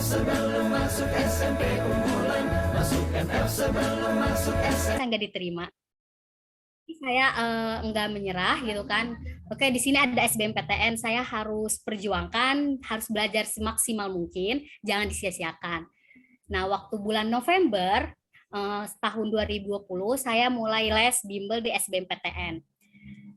sebelum masuk SMP unggulan, masuk NF sebelum masuk SMP. Nggak diterima. Saya enggak menyerah gitu kan. Oke, di sini ada SBMPTN, saya harus perjuangkan, harus belajar semaksimal mungkin, jangan disia-siakan. Nah, waktu bulan November tahun 2020 saya mulai les bimbel di SBMPTN.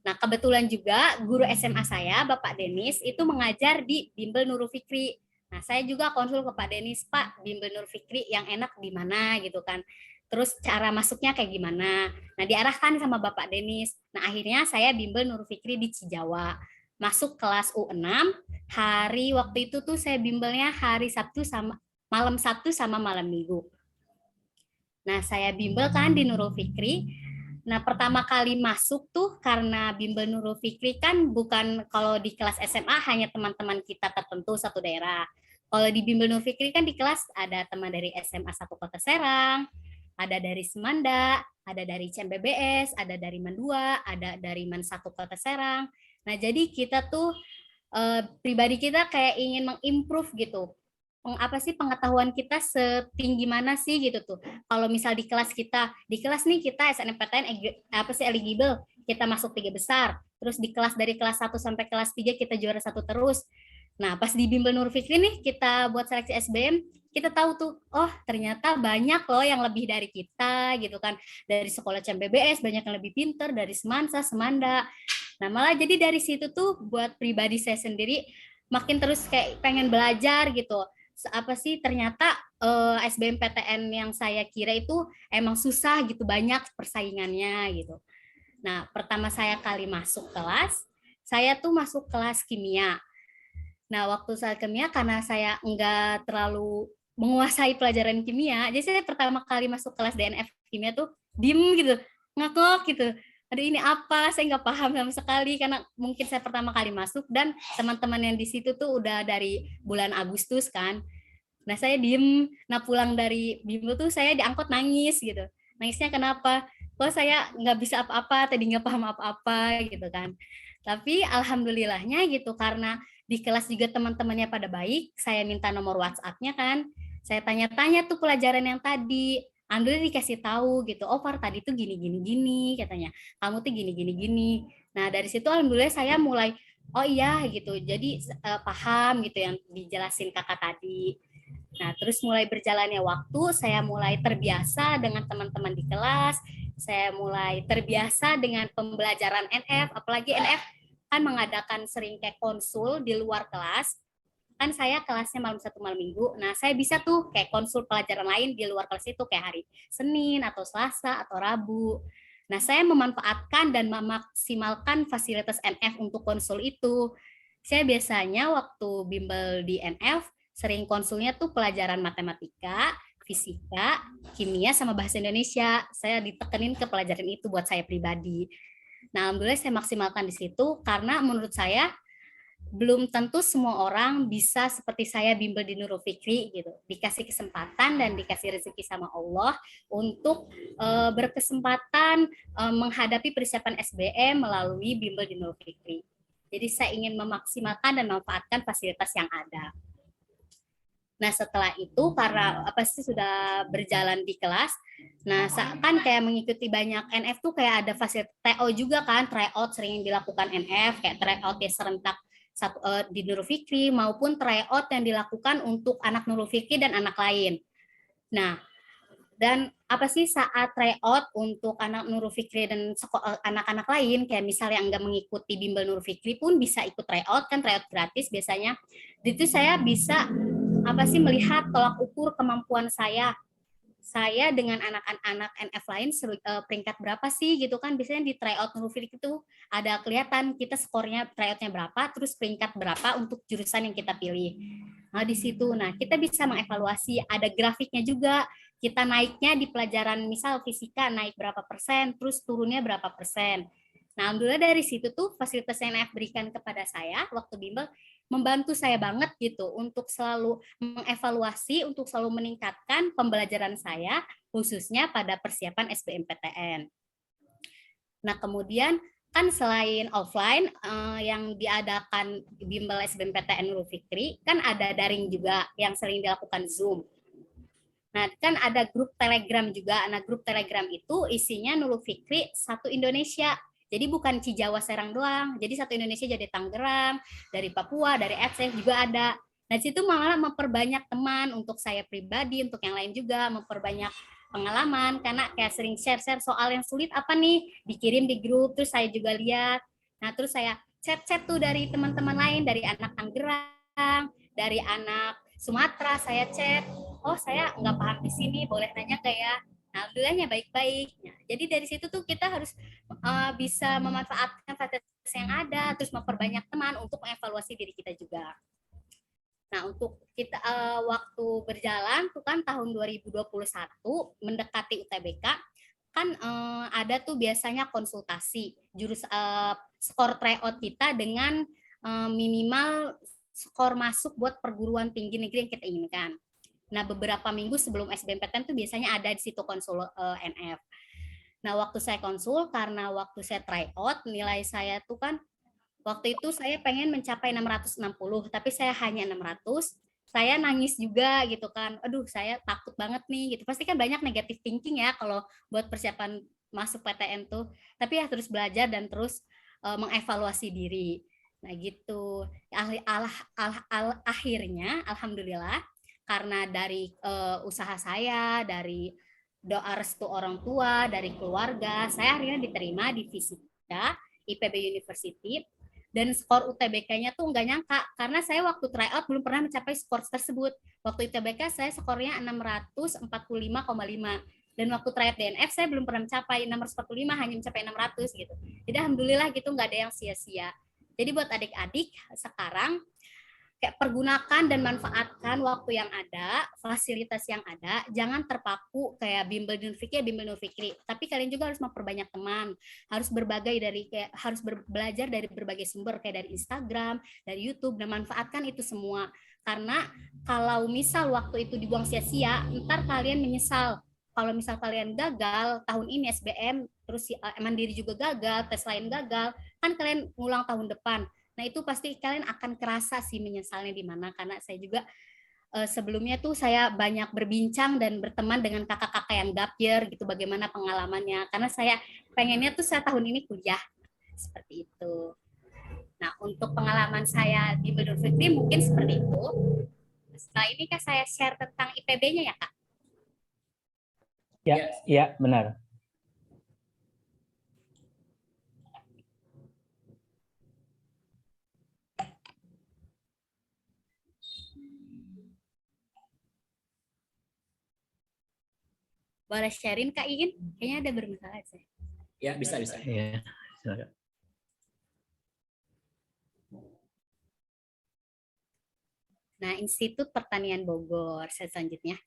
Nah, kebetulan juga guru SMA saya, Bapak Denis, itu mengajar di Bimbel Nurul Fikri. Nah, saya juga konsul ke Pak Denis, Pak, Bimbel Nurul Fikri yang enak di mana gitu kan. Terus cara masuknya kayak gimana. Nah, diarahkan sama Bapak Denis. Nah, akhirnya saya Bimbel Nurul Fikri di Cijawa. Masuk kelas U6, hari waktu itu tuh saya bimbelnya hari Sabtu sama malam Sabtu sama malam Minggu. Nah, saya bimbel kan di Nurul Fikri. Nah, pertama kali masuk tuh karena bimbel Nurul Fikri kan bukan kalau di kelas SMA hanya teman-teman kita tertentu satu daerah. Kalau di bimbel Nurul Fikri kan di kelas ada teman dari SMA 1 Kota Serang, ada dari Semanda, ada dari CMBBS, ada dari Man 2, ada dari Man 1 Kota Serang. Nah, jadi kita tuh pribadi kita kayak ingin mengimprove gitu. Apa sih pengetahuan kita setinggi mana sih gitu tuh. Kalau misal di kelas nih kita SNMPTN apa sih eligible, kita masuk 3 besar. Terus di kelas dari kelas 1 sampai kelas 3 kita juara 1 terus. Nah, pas di Bimbel Nur Fikri nih kita buat seleksi SBM, kita tahu tuh, oh ternyata banyak loh yang lebih dari kita gitu kan. Dari sekolah CMBBS banyak yang lebih pinter, dari Semansa, Semanda. Nah, malah jadi dari situ tuh buat pribadi saya sendiri makin terus kayak pengen belajar gitu. Apa sih ternyata SBMPTN yang saya kira itu emang susah gitu, banyak persaingannya gitu. Nah, pertama saya kali masuk kelas, saya tuh masuk kelas kimia. Nah, waktu saya kimia karena saya enggak terlalu menguasai pelajaran kimia, jadi saya pertama kali masuk kelas DNF kimia tuh diem gitu, ngakak gitu. Aduh ini apa? Saya nggak paham sama sekali karena mungkin saya pertama kali masuk dan teman-teman yang di situ tuh udah dari bulan Agustus kan. Nah saya diem, nah pulang dari bimbel tuh saya diangkut nangis gitu. Nangisnya kenapa? Kok saya nggak bisa apa-apa, tadi nggak paham apa-apa gitu kan. Tapi alhamdulillahnya gitu karena di kelas juga teman-temannya pada baik, saya minta nomor WhatsApp-nya kan. Saya tanya-tanya tuh pelajaran yang tadi. Alhamdulillah dikasih tahu gitu. Oh, Far tadi tuh gini gini gini katanya. Kamu tuh gini gini gini. Nah, dari situ alhamdulillah saya mulai oh iya gitu. Jadi paham gitu yang dijelasin kakak tadi. Nah, terus mulai berjalannya waktu, saya mulai terbiasa dengan teman-teman di kelas, saya mulai terbiasa dengan pembelajaran NF, apalagi NF kan mengadakan sering kayak konsul di luar kelas, kan saya kelasnya malam satu malam minggu, nah saya bisa tuh kayak konsul pelajaran lain di luar kelas itu kayak hari Senin atau Selasa atau Rabu. Nah saya memanfaatkan dan memaksimalkan fasilitas NF untuk konsul itu. Saya biasanya waktu bimbel di NF sering konsulnya tuh pelajaran matematika, fisika, kimia, sama bahasa Indonesia. Saya ditekenin ke pelajaran itu buat saya pribadi. Nah, alhamdulillah saya maksimalkan di situ karena menurut saya belum tentu semua orang bisa seperti saya bimbel di Nurul Fikri gitu. Dikasih kesempatan dan dikasih rezeki sama Allah untuk berkesempatan menghadapi persiapan SBM melalui bimbel di Nurul Fikri. Jadi saya ingin memaksimalkan dan memanfaatkan fasilitas yang ada. Nah setelah itu karena apa sih sudah berjalan di kelas, nah kan kayak mengikuti banyak NF tuh kayak ada fasilitas TO juga kan, tryout sering dilakukan NF kayak tryout ya serentak di Nurul Fikri maupun tryout yang dilakukan untuk anak Nurul Fikri dan anak lain. Nah dan apa sih saat tryout untuk anak Nurul Fikri dan anak-anak lain kayak misalnya enggak mengikuti bimbel Nurul Fikri pun bisa ikut tryout kan, tryout gratis biasanya. Itu saya bisa apa sih melihat tolak ukur kemampuan saya dengan anak-anak NF lain peringkat berapa sih gitu kan, biasanya di tryout Nurul Fikri itu ada kelihatan kita skornya tryoutnya berapa terus peringkat berapa untuk jurusan yang kita pilih. Nah di situ nah kita bisa mengevaluasi, ada grafiknya juga, kita naiknya di pelajaran misal fisika naik berapa persen terus turunnya berapa persen. Nah alhamdulillah dari situ tuh fasilitas yang NF berikan kepada saya waktu bimbel membantu saya banget gitu untuk selalu mengevaluasi, untuk selalu meningkatkan pembelajaran saya khususnya pada persiapan SBMPTN. Nah kemudian kan selain offline yang diadakan bimbel SBMPTN Nurul Fikri, kan ada daring juga yang sering dilakukan Zoom. Nah, kan ada grup Telegram juga. Nah, grup Telegram itu isinya Nurul Fikri satu Indonesia. Jadi bukan Cijawa Serang doang. Jadi satu Indonesia jadi Tangerang, dari Papua, dari Aceh juga ada. Nah, situ malah memperbanyak teman untuk saya pribadi, untuk yang lain juga memperbanyak pengalaman karena kayak sering share-share soal yang sulit apa nih, dikirim di grup, terus saya juga lihat. Nah, terus saya chat-chat tuh dari teman-teman lain, dari anak Tangerang, dari anak Sumatera, saya chat, oh saya nggak paham di sini, boleh nanya ke ya. Nah, alhamdulillahnya baik-baik. Nah, jadi dari situ tuh kita harus bisa memanfaatkan fasilitas yang ada, terus memperbanyak teman untuk mengevaluasi diri kita juga. Nah, untuk kita waktu berjalan tuh kan tahun 2021 mendekati UTBK kan ada tuh biasanya konsultasi jurus skor tryout kita dengan minimal skor masuk buat perguruan tinggi negeri yang kita inginkan. Nah, beberapa minggu sebelum SBMPTN tuh biasanya ada di situ konsul NF. Nah, waktu saya konsul karena waktu saya tryout nilai saya tuh kan waktu itu saya pengen mencapai 660, tapi saya hanya 600. Saya nangis juga gitu kan. Aduh, saya takut banget nih gitu. Pasti kan banyak negatif thinking ya kalau buat persiapan masuk PTN tuh. Tapi ya terus belajar dan terus mengevaluasi diri. Nah, gitu. Akhirnya alhamdulillah karena dari usaha saya, dari doa restu orang tua, dari keluarga, saya akhirnya diterima di Fisika IPB University. Dan skor UTBK-nya tuh nggak nyangka karena saya waktu tryout belum pernah mencapai skor tersebut. Waktu UTBK saya skornya 645,5 dan waktu tryout DNF saya belum pernah mencapai 645, hanya mencapai 600 gitu. Jadi alhamdulillah gitu nggak ada yang sia-sia. Jadi buat adik-adik sekarang kayak pergunakan dan manfaatkan waktu yang ada, fasilitas yang ada, jangan terpaku kayak bimbel Nurfikri, bimbel Nurfikri. Tapi kalian juga harus memperbanyak teman, harus harus belajar dari berbagai sumber kayak dari Instagram, dari YouTube, dan manfaatkan itu semua. Karena kalau misal waktu itu dibuang sia-sia, ntar kalian menyesal. Kalau misal kalian gagal tahun ini SBM, terus mandiri juga gagal, tes lain gagal, kan kalian ngulang tahun depan. Nah, itu pasti kalian akan kerasa sih menyesalnya di mana, karena saya juga sebelumnya tuh saya banyak berbincang dan berteman dengan kakak-kakak yang gap year gitu, bagaimana pengalamannya. Karena saya pengennya tuh saya tahun ini kuliah seperti itu. Nah, untuk pengalaman saya di Menurut Fikri mungkin seperti itu. Setelah ini kan saya share tentang IPB-nya ya, Kak? Ya, ya benar. Boleh sharing Kak Iin? Kayaknya ada bermasalah sih. Ya, bisa. Ya, silakan. Nah, Institut Pertanian Bogor selanjutnya.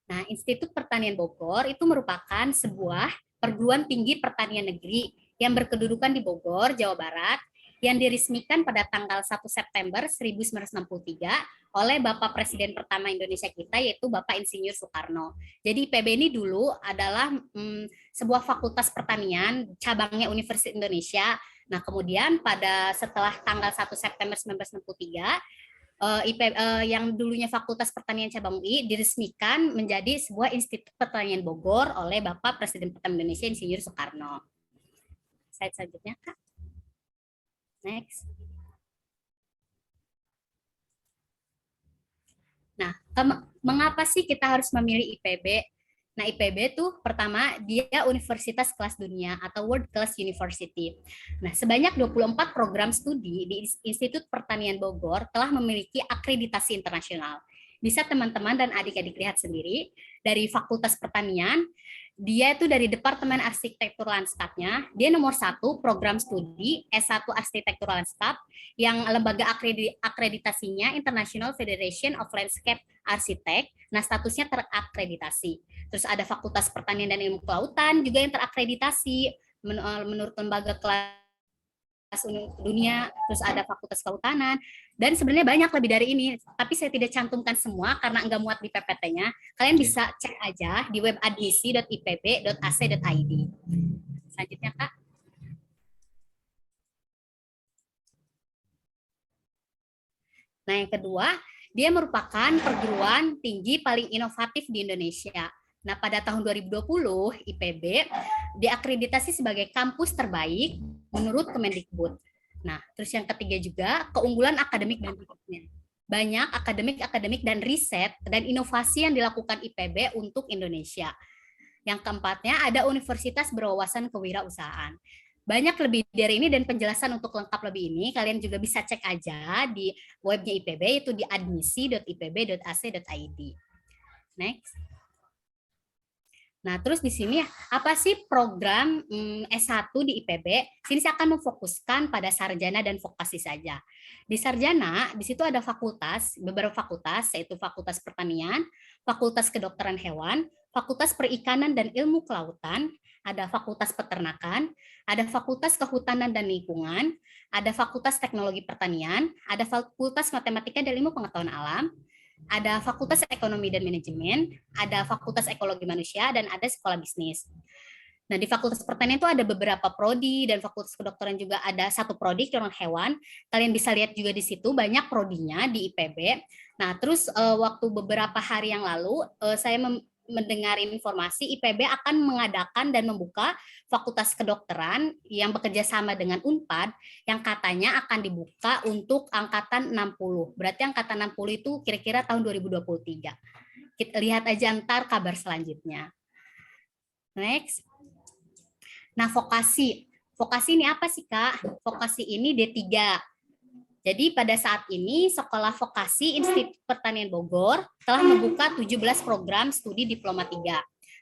Nah, Institut Pertanian Bogor itu merupakan sebuah perguruan tinggi pertanian negeri yang berkedudukan di Bogor, Jawa Barat, yang diresmikan pada tanggal 1 September 1963 oleh Bapak Presiden pertama Indonesia kita, yaitu Bapak Insinyur Soekarno. Jadi IPB ini dulu adalah sebuah fakultas pertanian, cabangnya Universitas Indonesia. Nah, kemudian setelah tanggal 1 September 1963, yang dulunya Fakultas Pertanian Cabang UI diresmikan menjadi sebuah Institut Pertanian Bogor oleh Bapak Presiden pertama Indonesia Insinyur Soekarno. Slide selanjutnya, Kak. Next. Nah, mengapa sih kita harus memilih IPB? Nah, IPB tuh pertama dia universitas kelas dunia atau World Class University. Nah, sebanyak 24 program studi di Institut Pertanian Bogor telah memiliki akreditasi internasional. Bisa teman-teman dan adik-adik lihat sendiri dari Fakultas Pertanian, dia itu dari Departemen Arsitektur Lanskapnya, dia nomor 1 program studi S1 Arsitektur Lanskap yang lembaga akreditasinya International Federation of Landscape Architect. Nah, statusnya terakreditasi. Terus ada Fakultas Pertanian dan Ilmu Kelautan juga yang terakreditasi menurut lembaga dunia, terus ada fakultas kehutanan, dan sebenarnya banyak lebih dari ini, tapi saya tidak cantumkan semua karena enggak muat di PPT-nya. Kalian bisa cek aja di web admisi.ipb.ac.id. Selanjutnya, Kak. Nah, yang kedua, dia merupakan perguruan tinggi paling inovatif di Indonesia. Nah, pada tahun 2020, IPB diakreditasi sebagai kampus terbaik menurut Kemendikbud. Nah, terus yang ketiga juga, keunggulan akademik dan risetnya. Banyak akademik dan riset dan inovasi yang dilakukan IPB untuk Indonesia. Yang keempatnya, ada universitas berwawasan kewirausahaan. Banyak lebih dari ini dan penjelasan untuk lengkap lebih ini, kalian juga bisa cek aja di webnya IPB, yaitu di admisi.ipb.ac.id. Next. Nah, terus di sini apa sih program S1 di IPB? Sini saya akan memfokuskan pada sarjana dan vokasi saja. Di sarjana, di situ ada fakultas, beberapa fakultas, yaitu Fakultas Pertanian, Fakultas Kedokteran Hewan, Fakultas Perikanan dan Ilmu Kelautan, ada Fakultas Peternakan, ada Fakultas Kehutanan dan Lingkungan, ada Fakultas Teknologi Pertanian, ada Fakultas Matematika dan Ilmu Pengetahuan Alam, ada Fakultas Ekonomi dan Manajemen, ada Fakultas Ekologi Manusia, dan ada Sekolah Bisnis. Nah, di Fakultas Pertanian itu ada beberapa prodi, dan Fakultas Kedokteran juga ada satu prodi, kedokteran hewan. Kalian bisa lihat juga di situ banyak prodinya di IPB. Nah, terus waktu beberapa hari yang lalu, saya mendengar informasi IPB akan mengadakan dan membuka Fakultas Kedokteran yang bekerja sama dengan Unpad yang katanya akan dibuka untuk angkatan 60. Berarti angkatan 60 itu kira-kira tahun 2023. Kita lihat aja ntar kabar selanjutnya. Next. Nah, vokasi. Vokasi ini apa sih, Kak? Vokasi ini D3. Jadi pada saat ini Sekolah Vokasi Institut Pertanian Bogor telah membuka 17 program studi Diploma 3.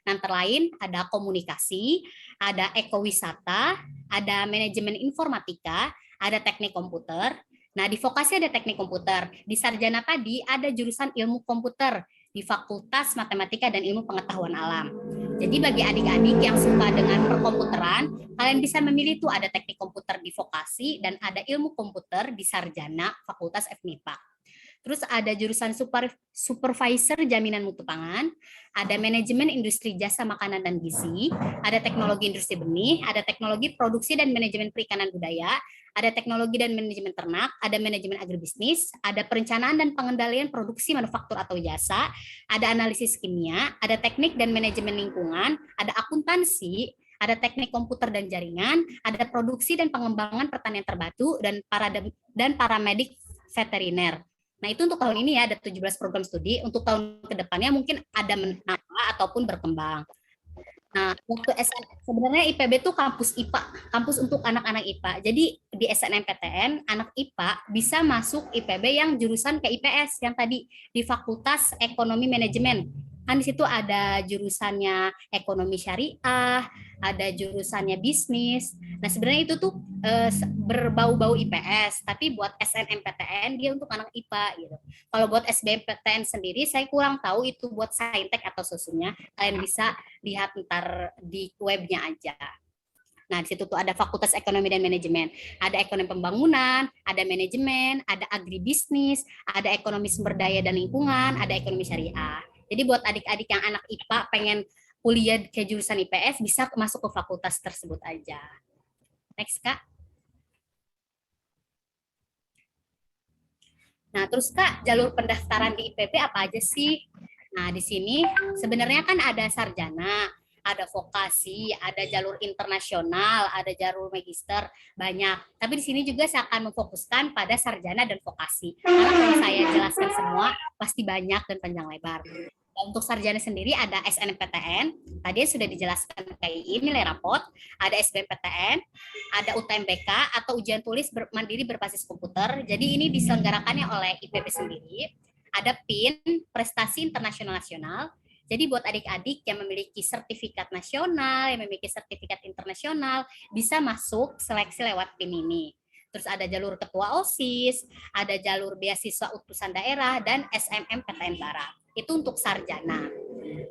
Nah, antara lain ada komunikasi, ada ekowisata, ada manajemen informatika, ada teknik komputer. Nah, di vokasi ada teknik komputer. Di sarjana tadi ada jurusan ilmu komputer di Fakultas Matematika dan Ilmu Pengetahuan Alam. Jadi bagi adik-adik yang suka dengan perkomputeran, kalian bisa memilih tuh ada teknik komputer di vokasi dan ada ilmu komputer di sarjana Fakultas FMIPA. Terus ada jurusan supervisor jaminan mutu pangan, ada manajemen industri jasa makanan dan gizi, ada teknologi industri benih, ada teknologi produksi dan manajemen perikanan budaya, ada teknologi dan manajemen ternak, ada manajemen agribisnis, ada perencanaan dan pengendalian produksi manufaktur atau jasa, ada analisis kimia, ada teknik dan manajemen lingkungan, ada akuntansi, ada teknik komputer dan jaringan, ada produksi dan pengembangan pertanian terbatu, dan paramedik veteriner. Nah, itu untuk tahun ini ya, ada 17 program studi. Untuk tahun kedepannya mungkin ada menambah ataupun berkembang. Nah, waktu sebenarnya IPB itu kampus IPA, kampus untuk anak-anak IPA. Jadi di SNMPTN, anak IPA bisa masuk IPB yang jurusan ke IPS, yang tadi di Fakultas Ekonomi Manajemen. Kan di situ ada jurusannya ekonomi syariah, ada jurusannya bisnis. Nah, sebenarnya itu tuh berbau-bau IPS, tapi buat SNMPTN dia untuk anak IPA gitu. Kalau buat SBMPTN sendiri saya kurang tahu itu buat saintek atau sesungguhnya. Kalian bisa lihat ntar di webnya aja. Nah, di situ tuh ada Fakultas Ekonomi dan Manajemen, ada ekonomi pembangunan, ada manajemen, ada agribisnis, ada ekonomi sumber daya dan lingkungan, ada ekonomi syariah. Jadi buat adik-adik yang anak IPA pengen kuliah ke jurusan IPS bisa masuk ke fakultas tersebut aja. Next, Kak. Nah, terus Kak, jalur pendaftaran di IPB apa aja sih? Nah, di sini sebenarnya kan ada sarjana, ada vokasi, ada jalur internasional, ada jalur magister, banyak. Tapi di sini juga saya akan memfokuskan pada sarjana dan vokasi. Karena kalau saya jelaskan semua, pasti banyak dan panjang lebar. Dan untuk sarjana sendiri ada SNMPTN, tadi sudah dijelaskan KII, nilai rapot, ada SBMPTN, ada UTMBK atau ujian tulis mandiri berbasis komputer. Jadi ini diselenggarakannya oleh IPB sendiri. Ada PIN, prestasi internasional nasional. Jadi buat adik-adik yang memiliki sertifikat nasional, yang memiliki sertifikat internasional, bisa masuk seleksi lewat PIN ini. Terus ada jalur ketua OSIS, ada jalur beasiswa utusan daerah, dan SMMPTN Barat. Itu untuk sarjana.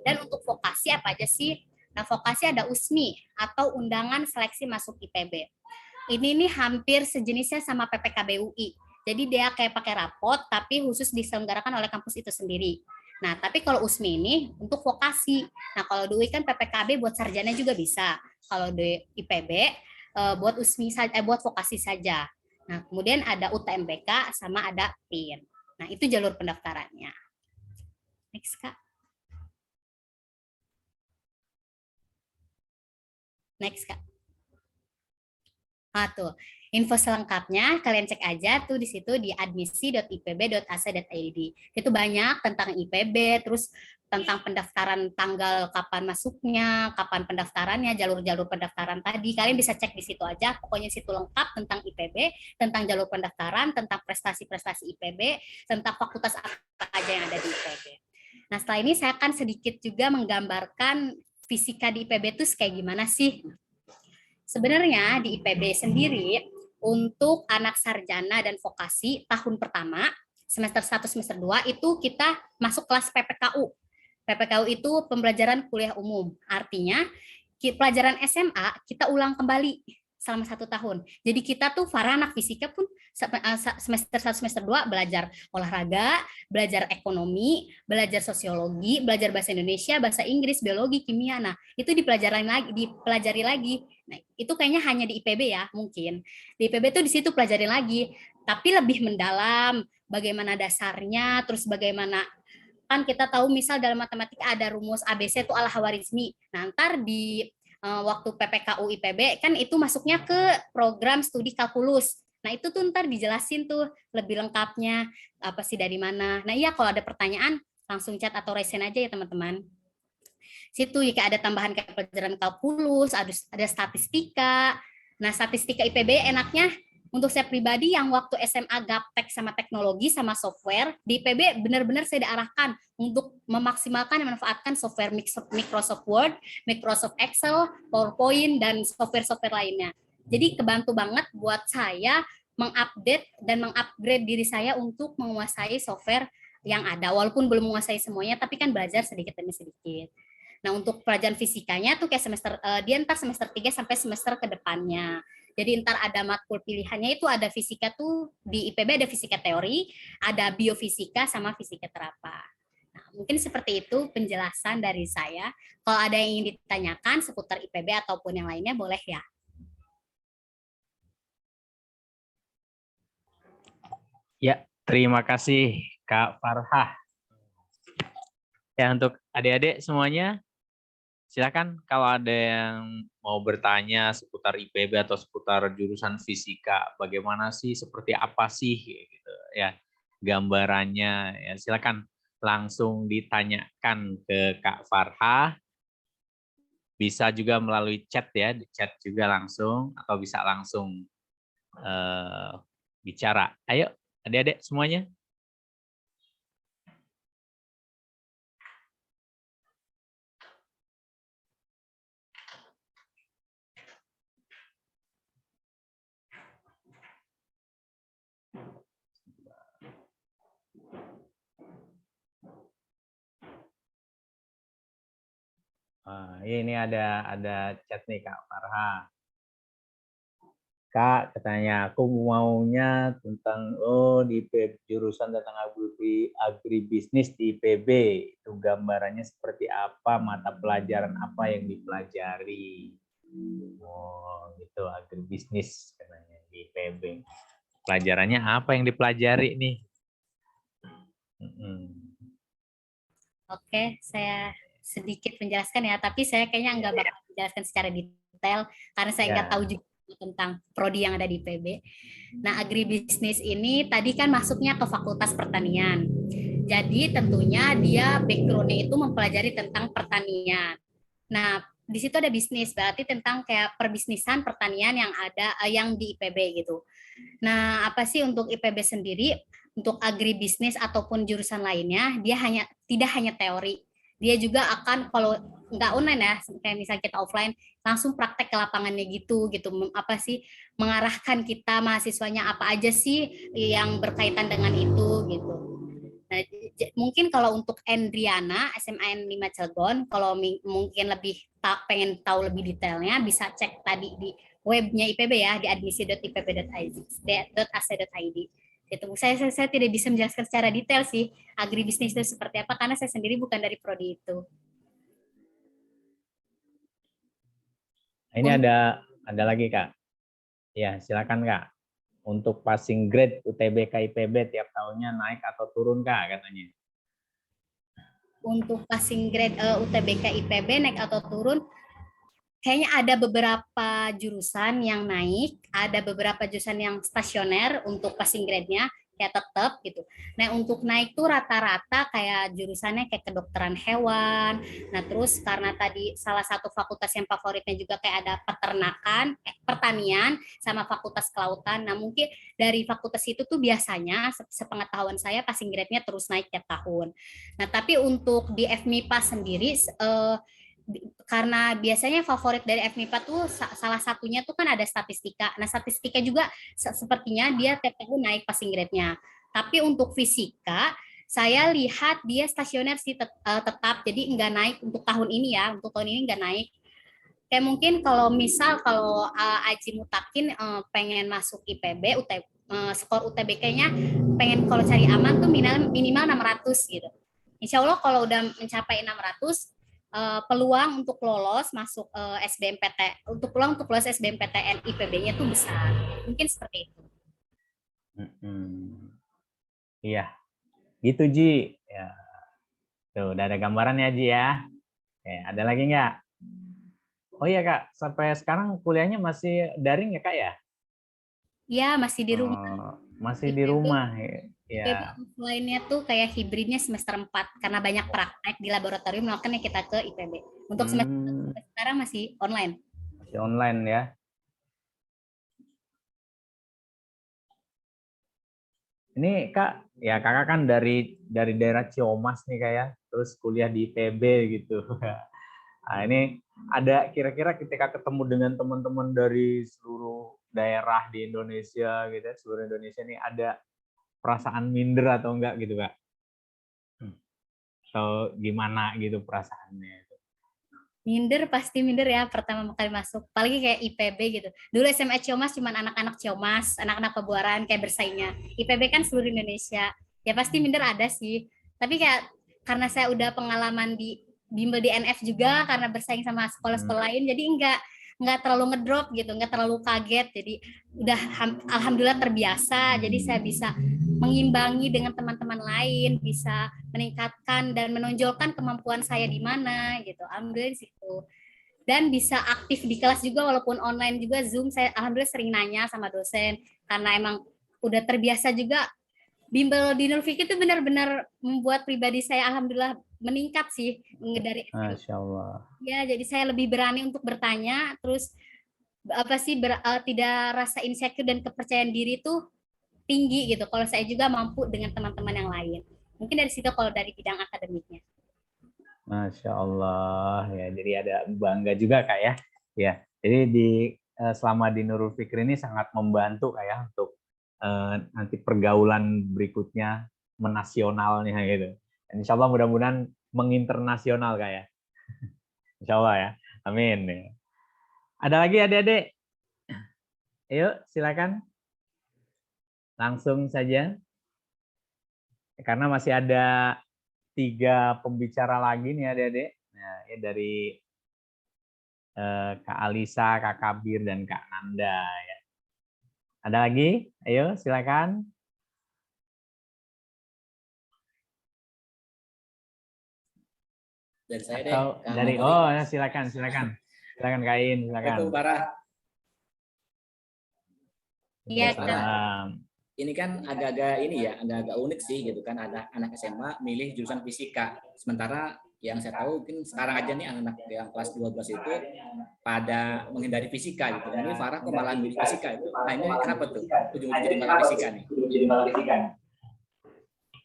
Dan untuk vokasi apa aja sih? Nah, vokasi ada USMI atau Undangan Seleksi Masuk IPB. ini nih hampir sejenisnya sama PPKB UI. Jadi dia kayak pakai rapot, tapi khusus diselenggarakan oleh kampus itu sendiri. Nah, tapi kalau USMI ini untuk vokasi. Nah, kalau di UI kan PPKB buat sarjana juga bisa. Kalau di IPB buat USMI saja, buat vokasi saja. Nah, kemudian ada UTMBK sama ada PIN. Nah, itu jalur pendaftarannya. Next, Kak. Next, Kak. Nah, tuh. Info selengkapnya kalian cek aja tuh di situ di admisi.ipb.ac.id. Itu banyak tentang IPB, terus tentang pendaftaran tanggal kapan masuknya, kapan pendaftarannya, jalur-jalur pendaftaran tadi. Kalian bisa cek di situ aja. Pokoknya situ lengkap tentang IPB, tentang jalur pendaftaran, tentang prestasi-prestasi IPB, tentang fakultas apa aja yang ada di IPB. Nah, setelah ini saya akan sedikit juga menggambarkan fisika di IPB itu kayak gimana sih. Sebenarnya di IPB sendiri untuk anak sarjana dan vokasi tahun pertama semester 1 semester 2 itu kita masuk kelas PPKU. PPKU itu pembelajaran kuliah umum. Artinya pelajaran SMA kita ulang kembali selama 1 tahun. Jadi kita tuh para anak fisika pun semester 1 semester 2 belajar olahraga, belajar ekonomi, belajar sosiologi, belajar bahasa Indonesia, bahasa Inggris, biologi, kimia. Nah, itu dipelajari lagi. Nah, itu kayaknya hanya di IPB ya, mungkin. Di IPB tuh di situ pelajarin lagi, tapi lebih mendalam bagaimana dasarnya, terus bagaimana kan kita tahu misal dalam matematika ada rumus ABC itu Al-Khawarizmi. Nah, ntar di waktu PPKU IPB kan itu masuknya ke program studi kalkulus. Nah, itu tuh ntar dijelasin tuh lebih lengkapnya apa sih dari mana. Nah, iya kalau ada pertanyaan langsung chat atau raise aja ya teman-teman. Situ jika ada tambahan kayak pelajaran kalkulus, ada statistika. Nah, statistika IPB enaknya untuk saya pribadi yang waktu SMA gaptek sama teknologi sama software, di IPB benar-benar saya diarahkan untuk memaksimalkan dan memanfaatkan software Microsoft Word, Microsoft Excel, PowerPoint, dan software-software lainnya. Jadi kebantu banget buat saya mengupdate dan mengupgrade diri saya untuk menguasai software yang ada. Walaupun belum menguasai semuanya, tapi kan belajar sedikit demi sedikit. Nah, untuk pelajaran fisikanya tuh kayak dia ntar semester 3 sampai semester ke depannya. Jadi ntar ada matkul pilihannya itu ada fisika tuh di IPB ada fisika teori, ada biofisika sama fisika terapa. Nah, mungkin seperti itu penjelasan dari saya. Kalau ada yang ingin ditanyakan seputar IPB ataupun yang lainnya boleh ya. Ya, terima kasih Kak Farhah. Ya, untuk adik-adik semuanya, silakan kalau ada yang mau bertanya seputar IPB atau seputar jurusan fisika, bagaimana sih, seperti apa sih, gitu ya, gambarannya, ya silakan langsung ditanyakan ke Kak Farhah. Bisa juga melalui chat ya, di chat juga langsung, atau bisa langsung bicara. Ayo, adik-adik semuanya. Ini ada chat nih Kak Farha. Kak, katanya aku maunya tentang di jurusan tentang agribisnis di IPB. Itu gambarannya seperti apa, mata pelajaran apa yang dipelajari. Oh, gitu agribisnis katanya di IPB. Pelajarannya apa yang dipelajari nih? Oke, saya sedikit menjelaskan ya, tapi saya kayaknya nggak bakal menjelaskan secara detail karena saya nggak tahu juga tentang prodi yang ada di IPB. Nah, agribisnis ini tadi kan masuknya ke Fakultas Pertanian. Jadi tentunya dia background-nya itu mempelajari tentang pertanian. Nah, di situ ada bisnis, berarti tentang kayak perbisnisan pertanian yang ada yang di IPB gitu. Nah, apa sih untuk IPB sendiri? Untuk agribisnis ataupun jurusan lainnya, dia tidak hanya teori, dia juga akan kalau nggak online ya, kayak misalnya kita offline, langsung praktek ke lapangannya gitu, apa sih mengarahkan kita mahasiswanya apa aja sih yang berkaitan dengan itu gitu. Nah, mungkin kalau untuk Endriana SMA N5 Cilegon, kalau mungkin lebih pengen tahu lebih detailnya bisa cek tadi di webnya IPB ya, di admisi.ipb.ac.id. Itu saya tidak bisa menjelaskan secara detail sih agribisnis itu seperti apa karena saya sendiri bukan dari prodi itu. Ini ada lagi Kak. Ya, silakan Kak. Untuk passing grade UTBK IPB tiap tahunnya naik atau turun Kak katanya. Untuk passing grade UTBK IPB naik atau turun, kayaknya ada beberapa jurusan yang naik, ada beberapa jurusan yang stasioner untuk passing grade-nya kayak tetap gitu. Nah, untuk naik tuh rata-rata kayak jurusannya kayak kedokteran hewan. Nah, terus karena tadi salah satu fakultas yang favoritnya juga kayak ada peternakan, pertanian sama fakultas kelautan. Nah, mungkin dari fakultas itu tuh biasanya sepengetahuan saya passing grade-nya terus naik tiap tahun. Nah, tapi untuk di FMIPA sendiri karena biasanya favorit dari FMIPA tuh salah satunya tuh kan ada statistika. Nah, statistika juga sepertinya dia tiap tahun naik passing grade-nya. Tapi untuk fisika, saya lihat dia stasioner sih tetap, jadi nggak naik untuk tahun ini ya. Untuk tahun ini nggak naik. Kayak mungkin kalau misal kalau Aji Mutakin pengen masuk IPB, skor UTBK-nya pengen kalau cari aman tuh minimal 600 gitu. Insya Allah kalau udah mencapai 600, peluang untuk lolos masuk SBMPTN untuk lolos SBMPTN IPB-nya tuh besar. Mungkin seperti itu. Iya, gitu Ji. Ya. Tuh, udah ada gambarannya Ji ya. Ada lagi nggak? Oh iya Kak, sampai sekarang kuliahnya masih daring ya Kak ya? Iya, masih di rumah. Masih di rumah ya. Lainnya tuh kayak hibridnya semester 4 karena banyak praktek di laboratorium, makanya kita ke IPB. Untuk semester sekarang masih online. Masih online ya. Ini Kak, ya Kakak kan dari daerah Ciamas nih Kak ya, terus kuliah di IPB gitu. Nah, ini ada kira-kira ketika ketemu dengan teman-teman dari seluruh daerah di Indonesia gitu ya, seluruh Indonesia ini ada perasaan minder atau enggak gitu Kak? Atau gimana gitu perasaannya? Minder pasti minder ya pertama kali masuk, apalagi kayak IPB gitu. Dulu SMA Ciamas cuma anak-anak Ciamas, anak-anak Pebuaran kayak bersaingnya. IPB kan seluruh Indonesia, ya pasti minder ada sih. Tapi kayak karena saya udah pengalaman di bimbel di NF juga karena bersaing sama sekolah-sekolah lain, jadi nggak terlalu ngedrop gitu, nggak terlalu kaget. Jadi udah alhamdulillah terbiasa. Jadi saya bisa mengimbangi dengan teman-teman lain, bisa meningkatkan dan menonjolkan kemampuan saya di mana gitu. Alhamdulillah di situ. Dan bisa aktif di kelas juga walaupun online juga Zoom. Saya alhamdulillah sering nanya sama dosen karena emang udah terbiasa juga. Bimbel di Nurfiki itu benar-benar membuat pribadi saya alhamdulillah meningkat sih dari Masya Allah. Ya, jadi saya lebih berani untuk bertanya, terus apa sih tidak rasa insecure dan kepercayaan diri itu tinggi gitu. Kalau saya juga mampu dengan teman-teman yang lain. Mungkin dari situ kalau dari bidang akademiknya. Masya Allah ya, jadi ada bangga juga Kak ya. Ya, jadi selama di Nurul Fikri ini sangat membantu Kak ya untuk nanti pergaulan berikutnya menasionalnya gitu. Dan insya Allah mudah-mudahan menginternasional Kak ya. Insya Allah ya, amin. Ada lagi adik-adik? Ayo silakan. Langsung saja. Karena masih ada 3 pembicara lagi nih adik-adik. Nah, ya dari Kak Alisa, Kak Kabir, dan Kak Nanda. Ya. Ada lagi? Ayo silakan. Dari saya deh. Dari silakan Kak In, silakan. Iya, ini kan agak-agak unik sih gitu kan, ada anak SMA milih jurusan fisika. Sementara yang saya tahu mungkin sekarang aja nih anak-anak yang kelas 12 itu pada menghindari fisika gitu. Ini Farah kok malah milih fisika itu. Nah, ini kenapa tuh? Ujung-ujung jadi malah fisika nih.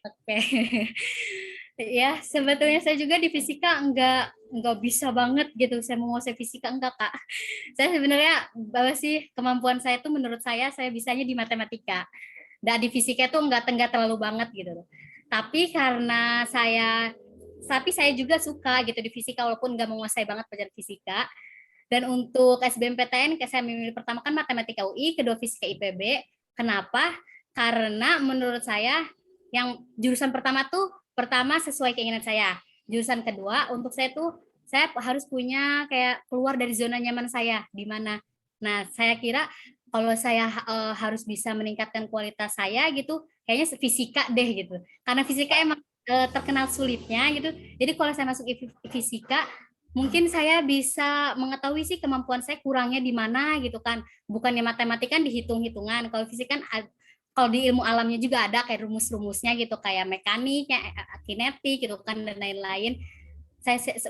Oke. Ya, sebetulnya saya juga di fisika enggak bisa banget gitu. Saya menguasai fisika enggak, Kak. Saya sebenarnya bahwa sih kemampuan saya tuh menurut saya bisanya di matematika. Dan di fisika tuh enggak terlalu banget gitu. Tapi saya juga suka gitu di fisika walaupun enggak menguasai banget pelajaran fisika. Dan untuk SBMPTN saya memilih pertama kan matematika UI, kedua fisika IPB. Kenapa? Karena menurut saya yang jurusan pertama sesuai keinginan saya. Jurusan kedua untuk saya saya harus punya kayak keluar dari zona nyaman saya di mana. Nah, saya kira kalau saya harus bisa meningkatkan kualitas saya gitu, kayaknya fisika deh gitu. Karena fisika emang terkenal sulitnya gitu. Jadi kalau saya masuk fisika, mungkin saya bisa mengetahui sih kemampuan saya kurangnya di mana gitu kan. Bukannya matematika kan dihitung-hitungan. Kalau fisika kan kalau di ilmu alamnya juga ada kayak rumus-rumusnya gitu, kayak mekanik, kinetik gitu kan dan lain-lain.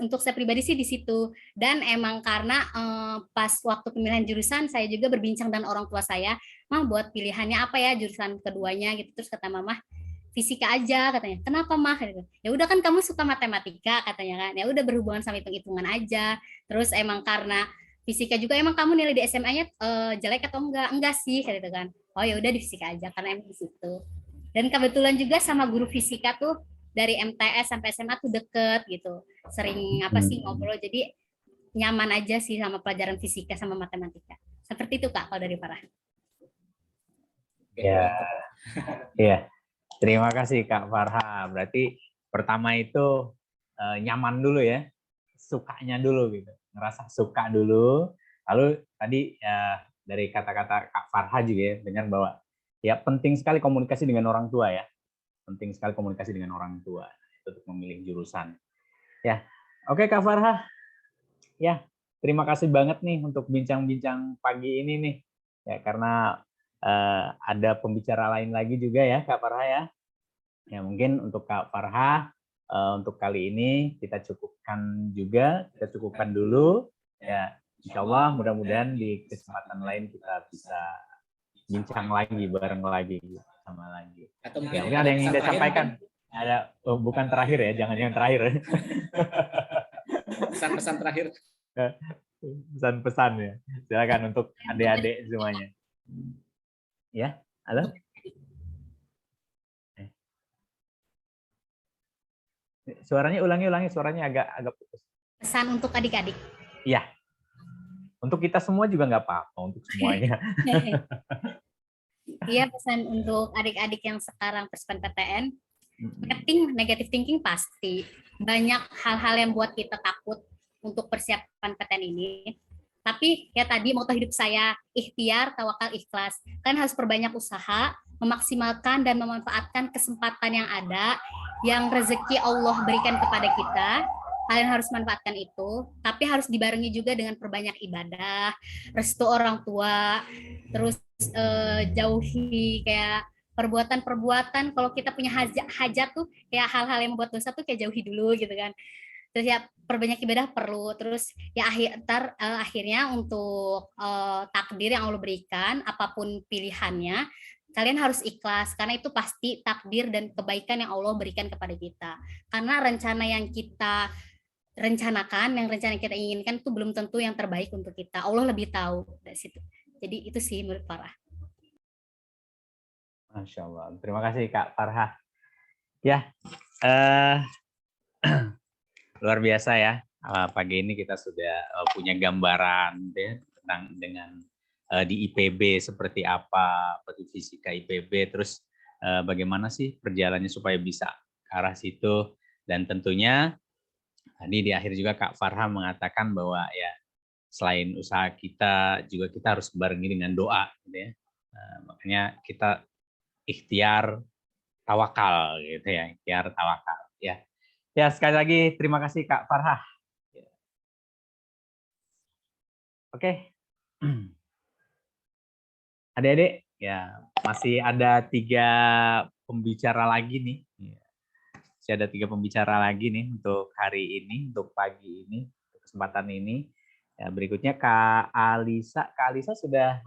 Untuk saya pribadi sih di situ. Dan emang karena pas waktu pemilihan jurusan saya juga berbincang dengan orang tua saya, "Mah, buat pilihannya apa ya jurusan keduanya?" gitu. Terus kata mama, "Fisika aja," katanya. "Kenapa, Mah?" gitu. "Ya udah kan kamu suka matematika," katanya kan. "Ya udah berhubungan sama hitung-hitungan aja." Terus emang karena fisika juga, "Emang kamu nilai di SMA-nya jelek atau enggak?" "Enggak sih," gitu kan. "Oh ya udah di fisika aja karena emang di situ." Dan kebetulan juga sama guru fisika tuh dari MTS sampai SMA tuh deket gitu. Sering ngobrol, jadi nyaman aja sih sama pelajaran fisika sama matematika. Seperti itu Kak kalau dari Farah. Ya, iya. Terima kasih Kak Farha. Berarti pertama itu nyaman dulu ya, sukanya dulu gitu, ngerasa suka dulu. Lalu tadi ya dari kata-kata Kak Farha juga ya, dengar bahwa ya penting sekali komunikasi dengan orang tua ya, penting sekali komunikasi dengan orang tua untuk memilih jurusan. Ya, oke Kak Farha. Ya, terima kasih banget nih untuk bincang-bincang pagi ini nih. Ya, karena ada pembicara lain lagi juga ya Kak Farha ya. Ya mungkin untuk Kak Farha untuk kali ini kita cukupkan dulu. Ya, insya Allah mudah-mudahan di kesempatan lain kita bisa bincang lagi bareng lagi sama lagi. Atau Ya, mungkin ada yang ingin saya sampaikan. Ada bukan terakhir ya, jangan yang terakhir. Pesan-pesan terakhir. Pesan-pesan ya. Silakan untuk adik-adik semuanya. Ya, halo. Suaranya ulangi, suaranya agak putus. Pesan untuk adik-adik. Iya. Untuk kita semua juga nggak apa-apa, untuk semuanya. Iya, pesan untuk adik-adik yang sekarang persiapan PTN, negative thinking pasti. Banyak hal-hal yang buat kita takut untuk persiapan PTN ini. Tapi ya tadi moto hidup saya, ikhtiar, tawakal, ikhlas. Kalian harus perbanyak usaha, memaksimalkan dan memanfaatkan kesempatan yang ada, yang rezeki Allah berikan kepada kita. Kalian harus manfaatkan itu, tapi harus dibarengi juga dengan perbanyak ibadah, restu orang tua, terus jauhi kayak perbuatan-perbuatan. Kalau kita punya hajat tuh kayak hal-hal yang membuat dosa tuh kayak jauhi dulu gitu kan. Terus ya perbanyak ibadah perlu. Terus ya akhirnya untuk takdir yang Allah berikan, apapun pilihannya, kalian harus ikhlas karena itu pasti takdir dan kebaikan yang Allah berikan kepada kita. Karena rencana yang kita rencanakan, yang rencana yang kita inginkan itu belum tentu yang terbaik untuk kita. Allah lebih tahu dari situ. Jadi itu sih menurut Farah. Masya Allah. Terima kasih Kak Farha. Ya, luar biasa ya. Pagi ini kita sudah punya gambaran ya, tentang dengan di IPB seperti apa, seperti fisika IPB, terus bagaimana sih perjalanannya supaya bisa ke arah situ. Dan tentunya tadi di akhir juga Kak Farha mengatakan bahwa ya selain usaha kita juga kita harus barengi dengan doa gitu ya. Makanya kita ikhtiar tawakal gitu ya, ikhtiar tawakal ya. Ya, sekali lagi terima kasih Kak Farha. Oke. Adik-adik, ya masih ada 3 pembicara lagi nih. Masih ada 3 pembicara lagi nih untuk hari ini, untuk pagi ini, untuk kesempatan ini. Ya, berikutnya Kak Alisa. Kak Alisa sudah